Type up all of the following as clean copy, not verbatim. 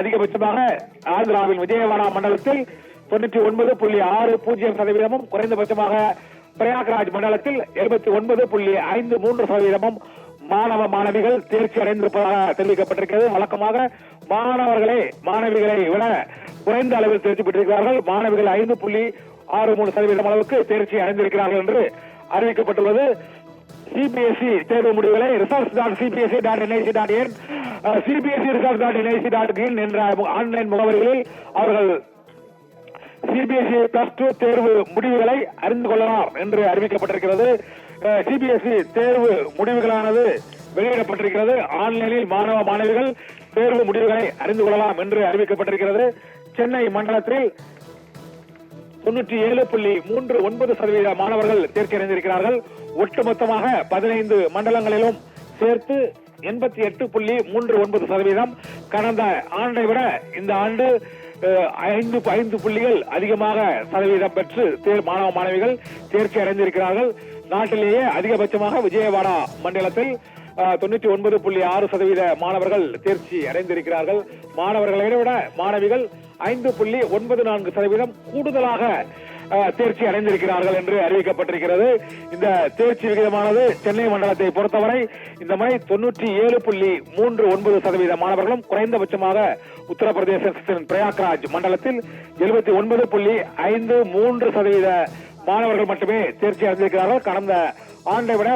அதிகபட்சமாக ஆந்திராவின் விஜயவாடா மண்டலத்தில் 99.60% குறைந்தபட்சமாக பிரயாக்ராஜ் மண்டலத்தில் 79.53% மாணவ மாணவிகள் தேர்ச்சி அடைந்திருப்பதாக தெரிவிக்கப்பட்டிருக்கிறது. வழக்கமாக மாணவிகளை விட குறைந்த அளவில் தேர்ச்சி பெற்றிருக்கிறார்கள். மாணவிகள் 5.63% அளவுக்கு தேர்ச்சி அடைந்திருக்கிறார்கள் என்று அறிவிக்கப்பட்டுள்ளது. சிபிஎஸ்இ தேர்வு முடிவுகளை results.cbse.nic.in cbse.nic.in என்ற ஆன்லைன் முகவரிகளில் அவர்கள் சிபிஎஸ்இ +2 தேர்வு முடிவுகளை அறிந்து கொள்ளலாம் என்று அறிவிக்கப்பட்டிருக்கிறது. சிபிஎஸ்இ தேர்வு முடிவுகளானது வெளியிடப்பட்டிருக்கிறது. ஆன்லைனில் மாணவ மாணவிகள் தேர்வு முடிவுகளை அறிந்து கொள்ளலாம் என்று அறிவிக்கப்பட்டிருக்கிறது. சென்னை மண்டலத்தில் 97.39% மாணவர்கள் தேர்ச்சி அடைந்திருக்கிறார்கள். ஒட்டுமொத்தமாக 15 மண்டலங்களிலும் சேர்த்து 88.39%. கடந்த ஆண்டை விட இந்த ஆண்டு 5 புள்ளிகள் அதிகமாக சதவீதம் பெற்று மாணவ மாணவிகள் தேர்ச்சி அடைந்திருக்கிறார்கள். நாட்டிலேயே அதிகபட்சமாக விஜயவாடா மண்டலத்தில் 99.6% மாணவர்கள் தேர்ச்சி அடைந்திருக்கிறார்கள். மாணவர்களை விட மாணவிகள் 5.94% கூடுதலாக தேர்ச்சி அடைந்திருக்கிறார்கள் என்று அறிவிக்கப்பட்டிருக்கிறது. இந்த தேர்ச்சி விகிதமானது சென்னை மண்டலத்தை பொறுத்தவரை இந்த முறை 97.39% மாணவர்களும், குறைந்தபட்சமாக உத்தரப்பிரதேசத்தின் பிரயாக்ராஜ் மண்டலத்தில் 79.53% மாணவர்கள் மட்டுமே தேர்ச்சி அடைந்திருக்கிறார்கள். கடந்த ஆண்டை விட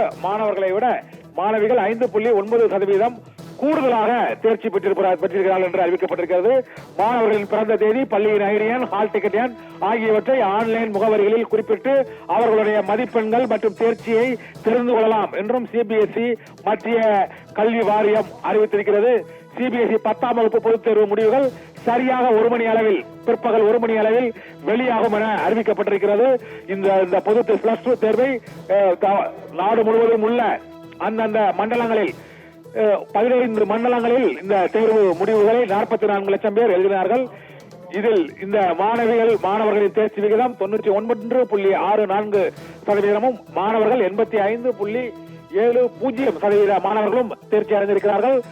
மாணவிகள் 5.9% கூடுதலாக தேர்ச்சி பெற்றிருக்கிறார்கள் என்று அறிவிக்கப்பட்டிருக்கிறது. மாணவர்களின் பிறந்த தேதி, பள்ளியின் ஐடி எண், ஹால் டிக்கெட் எண் ஆகியவற்றை ஆன்லைன் முகவரிகளில் குறிப்பிட்டு அவர்களுடைய மதிப்பெண்கள் மற்றும் தேர்ச்சியை தெரிந்து கொள்ளலாம் என்றும் சிபிஎஸ்இ மத்திய கல்வி வாரியம் அறிவித்திருக்கிறது. சிபிஎஸ்இ 10ஆம் வகுப்பு பொதுத் தேர்வு முடிவுகள் சரியாக பிற்பகல் 1 மணி அளவில் வெளியாகும் என அறிவிக்கப்பட்டிருக்கிறது. இந்த +2 தேர்வை நாடு முழுவதும் உள்ள அந்தந்த மண்டலங்களில் 15 மண்டலங்களில் இந்த தேர்வு முடிவுகளை 44 லட்சம் பேர் எழுதினார்கள். இதில் இந்த மாணவர்களின் தேர்ச்சி விகிதம் 99.64%, மாணவர்கள் 85.70% மாணவர்களும் தேர்ச்சி அடைந்திருக்கிறார்கள்.